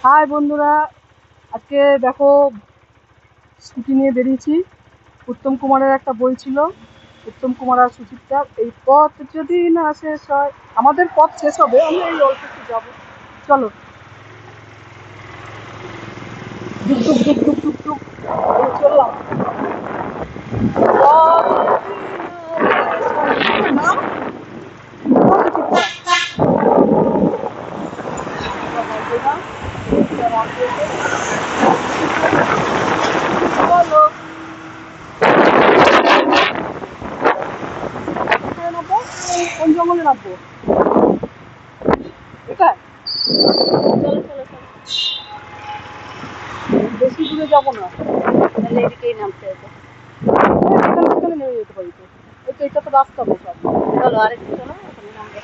High বন্ধুরা, আজকে দেখো স্কুটি নিয়ে বেরিয়েছি। উত্তম কুমারের একটা বই ছিল, উত্তম কুমার আর সুচিত্রা। এই পথ যদি না শেষ হয়, আমাদের পথ শেষ হবে, আমরা এই অল্প একটু যাবো। চলো, ডুক ডুক ডুক ডুক ডুক ডুক, এই চললাম। পথ যদি না শেষ হয়, নাম সুচিত্রা। সুচিত্রা না, সুচিত্রা নাম দিয়েছে। চলো, কোথায় নামবো? কোন জঙ্গলে নামবো? এটা চলো চলো চলো, বেশি দূরে যাবো না। তাহলে এদিকেই নামতে হবে। এখানে সেখানে নেমে যেতে পারি তো। এই তো এটা তো রাস্তা বসার। চলো আরেকটু চলো, ওখানে নামবো।